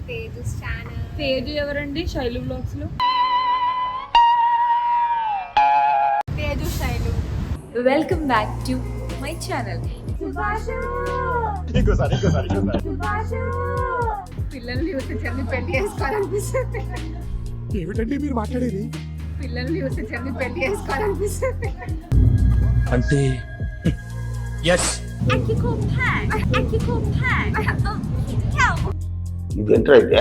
తేజు ఎవరండి శైలు బ్లాగ్స్ లో? Teju Shailu. Welcome back to my channel. పిల్లల్ని చూస్తే జల్ది పెళ్లి చేసుకోవాలనిపిస్తుంది. ఏమిటండి మీరు మాట్లాడేది? పిల్లల్ని చూస్తే జల్ది పెళ్లి చేసుకోవాలనిపిస్తుంది. అంటే yes. ఇదేంట్రా అయితే?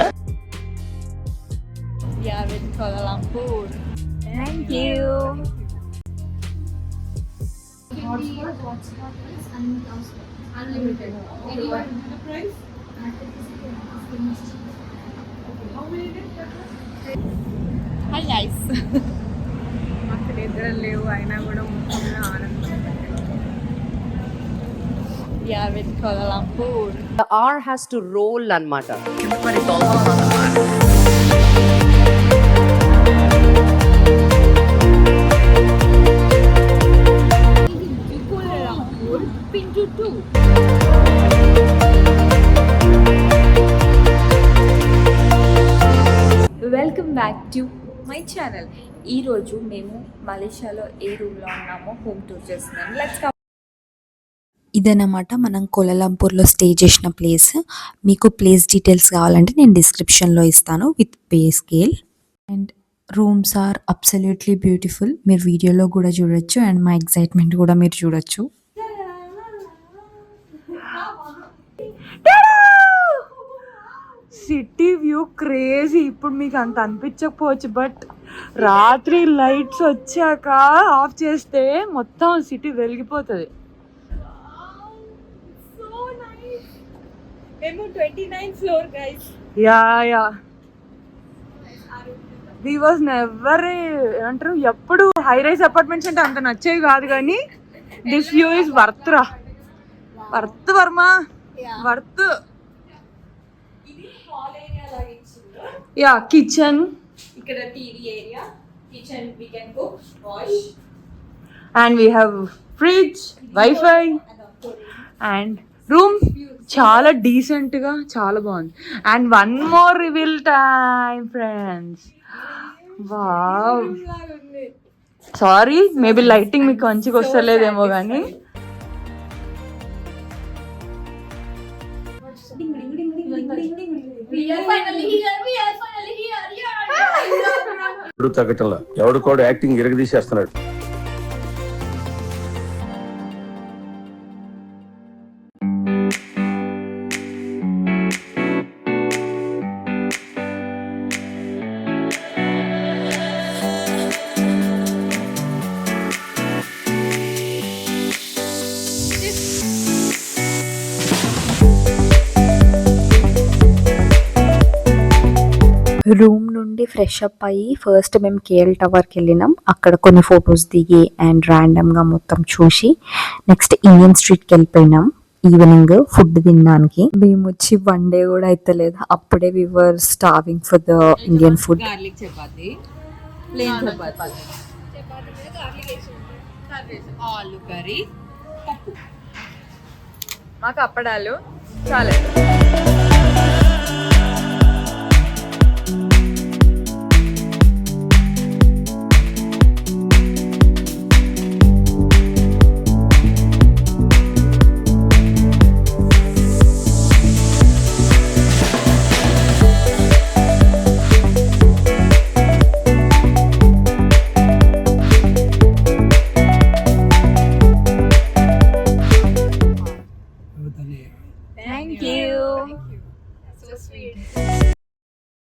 Yeah, with Kuala Lumpur. Thank you. Unlimited. Anyone the price? Hi guys. మాకు నిద్ర లేవు అయినా కూడా మొత్తంలో ఆనందం. Yeah, with Kuala Lumpur. The R has to roll annamata. Kuala Lumpur Pintu 2. Welcome back to my channel. ఈరోజు మేము మలేషియాలో ఏ రూమ్లో ఉన్నామో హోమ్ టూర్ చేస్తున్నాను. Let's come. ఇదన్నమాట మనం కోలాలంపూర్లో స్టే చేసిన ప్లేస్. మీకు ప్లేస్ డీటెయిల్స్ కావాలంటే నేను డిస్క్రిప్షన్లో ఇస్తాను with pay scale. And rooms are absolutely beautiful. మీరు వీడియోలో కూడా చూడొచ్చు అండ్ మా ఎగ్జైట్మెంట్ కూడా మీరు చూడొచ్చు. City view crazy. ఇప్పుడు మీకు అంత అనిపించకపోవచ్చు, బట్ రాత్రి లైట్స్ వచ్చాక ఆఫ్ చేస్తే మొత్తం సిటీ వెలిగిపోతుంది. మేము 29th floor guys. Yeah we was never ఏమంటారు ఎప్పుడు హై రైజ్ అపార్ట్మెంట్స్ అంటే అంత నచ్చేవి కాదు, కానీ దిస్ వ్యూ ఇస్ వర్త్ రా. వర్త్ వర్మ, వర్త్. యా కిచెన్, ఇక్కడ TV area, kitchen we can cook, wash, and we have fridge, wifi and room చాలా డీసెంట్ గా చాలా బాగుంది. And one more reveal time friends. Wow, sorry maybe lighting మీకు మంచిగా వస్తలేదేమో కానీ తగ్గటంలా ఎవడు కూడా యాక్టింగ్ ఇరగదీసేస్తున్నాడు. రూమ్ నుండి ఫ్రెష్ అప్ అయ్యి ఫస్ట్ మేము కేఎల్ టవర్కి వెళ్ళినాం. అక్కడ కొన్ని ఫొటోస్ దిగి అండ్ ర్యాండమ్గా మొత్తం చూసి నెక్స్ట్ ఇండియన్ స్ట్రీట్కి వెళ్ళిపోయినాం. ఈవినింగ్ ఫుడ్ తినడానికి మేము వచ్చి 1 day కూడా అయితే లేదు, అప్పుడే we were starving for the Indian food. Aloo curry, మాకు అప్పడాలు చాలా.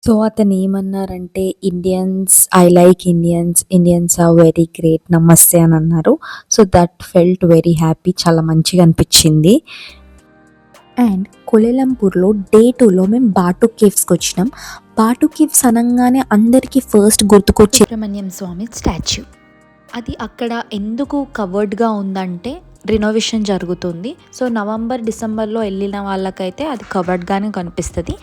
సో అతను ఏమన్నారంటే Indians, I like Indians, Indians are very great, namaste అని అన్నారు. So that felt very happy, చాలా మంచిగా అనిపించింది. అండ్ కోలాలంపూర్లో డే 2లో మేము బాటు కేవ్స్కి వచ్చినాం. బాటు కేవ్స్ అనగానే అందరికీ ఫస్ట్ గుర్తుకొచ్చే సుబ్రహ్మణ్యం స్వామి స్టాచ్యూ. అది అక్కడ ఎందుకు కవర్డ్గా ఉందంటే రినోవేషన్ జరుగుతుంది. సో నవంబర్ డిసెంబర్లో వెళ్ళిన వాళ్ళకైతే అది కవర్డ్గానే కనిపిస్తుంది.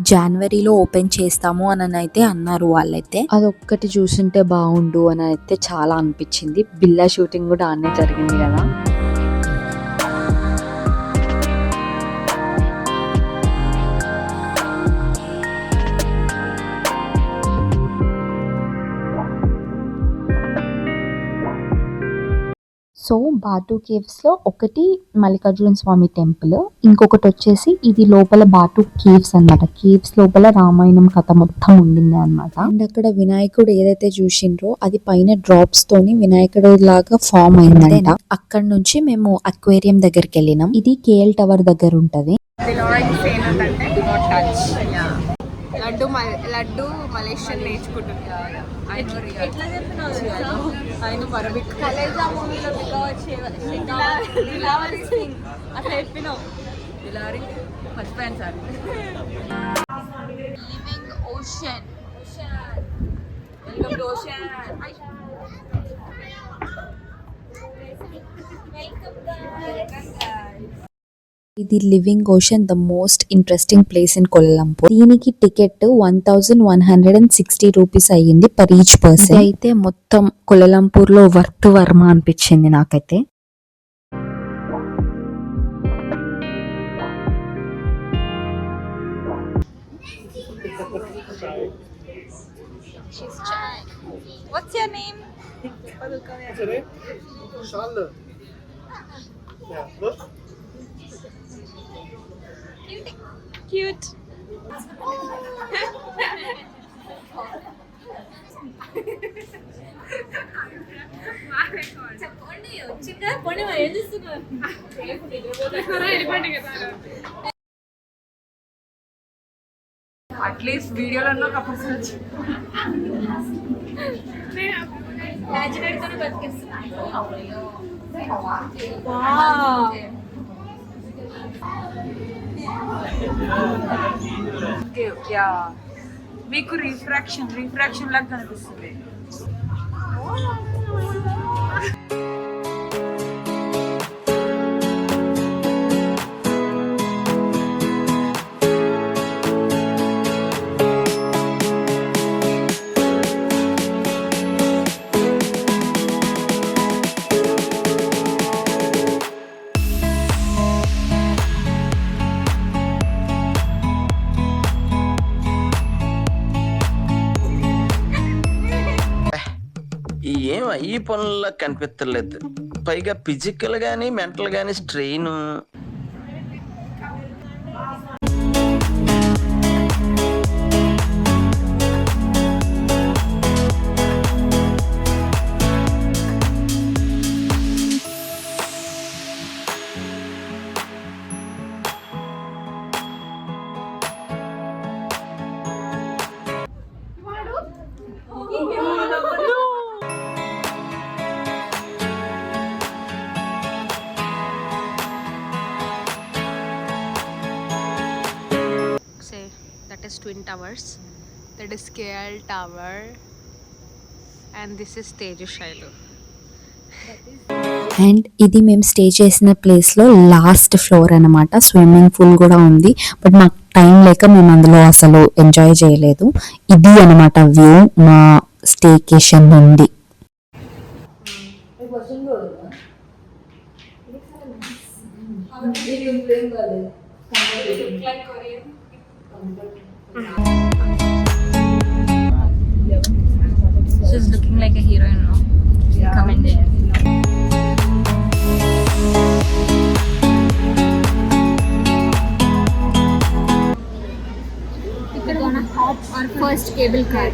జనవరిలో ఓపెన్ చేస్తాము అని అయితే అన్నారు వాళ్ళైతే. అదొక్కటి చూసింటే బాగుండు అని అయితే చాలా అనిపించింది. బిల్లా షూటింగ్ కూడా ఆనే జరిగింది కదా. సో బాటు కేవ్స్లో ఒకటి మల్లికార్జున స్వామి టెంపుల్, ఇంకొకటి వచ్చేసి ఇది లోపల బాటు కేవ్స్ అన్నమాట. కేవ్స్ లోపల రామాయణం కథ మొత్తం ఉండింది అన్నమాట. అండ్ అక్కడ వినాయకుడు ఏదైతే చూసిండ్రో అది పైన డ్రాప్స్ తోని వినాయకుడు లాగా ఫామ్ అయిందంట. అక్కడ నుంచి మేము అక్వేరియం దగ్గరికి వెళ్ళినాం. ఇది కేఎల్ టవర్ దగ్గర ఉంటది. లడ్డు మలేషియన్ నేర్చుకుంటుంది. ఎట్లా చెప్పినావు? ఆయన పరబిక్ కలేజా మూవీలో అట్లా చెప్పినావు. బిలారీ మర్చిపోయాను sir. Living Ocean. Welcome to Ocean. ఇది Living Ocean, the most interesting place in Kuala Lumpur. దీనికి టికెట్ 1160 రూపీస్ అయ్యింది పర్ ఈచ్ పర్సన్. అయితే మొత్తం కొలంపూర్ లో వర్త్ వర్మ అనిపించింది నాకైతే. What's your name? Cute. చెప్పండి వచ్చిందా పోనీ ఏం చేస్తున్నారు? అట్లీస్ట్ వీడియోలో కపుల్స్ వచ్చి మీకు రిఫ్రాక్షన్ లాగా కనిపిస్తుంది. ఏం ఈ పనుల్లో కనిపించలేదు. పైగా ఫిజికల్ గానీ మెంటల్ గానీ strain. That is Twin Towers, that is KL Tower, and this is Tejushailu. And ఇది మేము స్టే చేసిన ప్లేస్ లో లాస్ట్ ఫ్లోర్ అన్నమాట. స్విమ్మింగ్ పూల్ కూడా ఉంది, బట్ మాకు టైం లేక మేము అందులో అసలు ఎంజాయ్ చేయలేదు. ఇది అన్నమాట వ్యూ మా స్టేకేషన్ నుండి. She's looking like a heroine now. Commented. We're gonna hop our first cable car.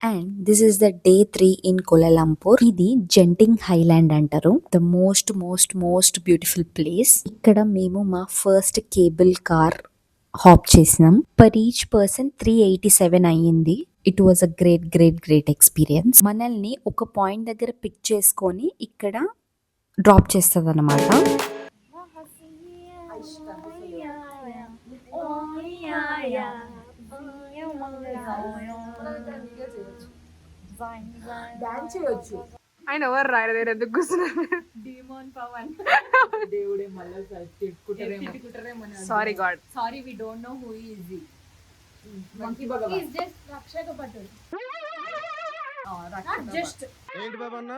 And this is the day 3 in Kuala Lumpur. ఇది జెంటింగ్ హైలాండ్ అంటారు. The most most most beautiful place. ఇక్కడ మేము మా ఫస్ట్ కేబుల్ కార్ హాప్ చేసినాం. Per each person 387 అయ్యింది. It was a great great great experience. మనల్ని ఒక point దగ్గర పిక్ చేసుకొని ఇక్కడ డ్రాప్ చేస్తుంది అన్నమాట. డాన్స్ చేయొచ్చు. ఆయన ఎవరు రాయరు దగ్గర ఎందుకు కూర్చున్నారు? డీమోన్ పవన్. దేవుడే మళ్ళీ తిట్టుకుంటారేమో. Sorry god. Sorry we don't know who is he. Monkey Bhagwan He's just Rakshaka Patul. Not Just. ఏంటి బాబా అన్న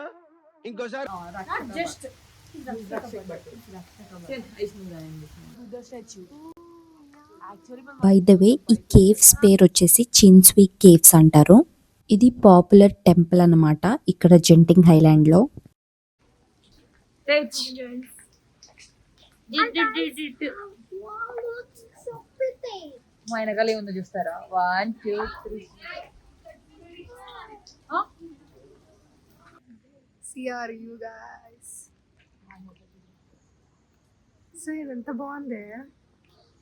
ఇంకోసారి Not just. He's Rakshaka Patul. By the way ఈ కేవ్స్ పేరు వచ్చేసి చిన్స్వి కేవ్స్ అంటారు. ఇది పాపులర్ టెంపుల్ అన్నమాట ఇక్కడ జెంటింగ్ హైలాండ్లో. Wow, so pretty. మా వెనకాల ఏముందో చూస్తారా? 1 2 3. See are you guys? So ఎంత బాగుంది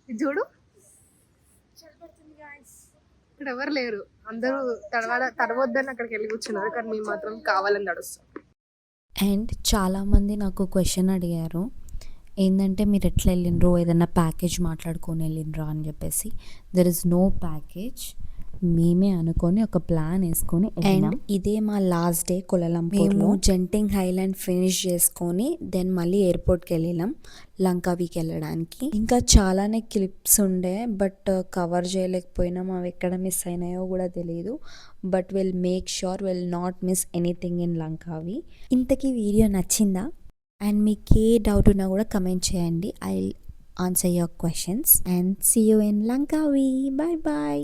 ఇది చూడు. ఇక్కడ ఎవరు లేరు, అందరూ తడవద్దని అక్కడికి వెళ్ళి కూర్చున్నారు, కానీ మేము మాత్రం కావాలని నడుస్తాం. అండ్ చాలామంది నాకు క్వశ్చన్ అడిగారు, ఏంటంటే మీరు ఎట్లా వెళ్ళినరో, ఏదైనా ప్యాకేజ్ మాట్లాడుకొని వెళ్ళినరా అని చెప్పేసి. దెర్ ఇస్ నో ప్యాకేజ్, మేమే అనుకొని ఒక ప్లాన్ వేసుకొని. అండ్ ఇదే మా లాస్ట్ డే కోలాలంపూర్లో. జెంటింగ్ హైలాండ్ ఫినిష్ చేసుకొని దెన్ మళ్ళీ ఎయిర్పోర్ట్కి వెళ్ళినాం లంకావీకి వెళ్ళడానికి. ఇంకా చాలానే క్లిప్స్ ఉండే బట్ కవర్ చేయలేకపోయినాం, అవి ఎక్కడ మిస్ అయినాయో కూడా తెలియదు. But will make sure will not miss anything in లంకావి. ఇంతకీ వీడియో నచ్చిందా? అండ్ మీకు ఏ డౌట్ ఉన్నా కూడా కమెంట్ చేయండి. I will answer your questions and see you in Langkawi. Bye bye.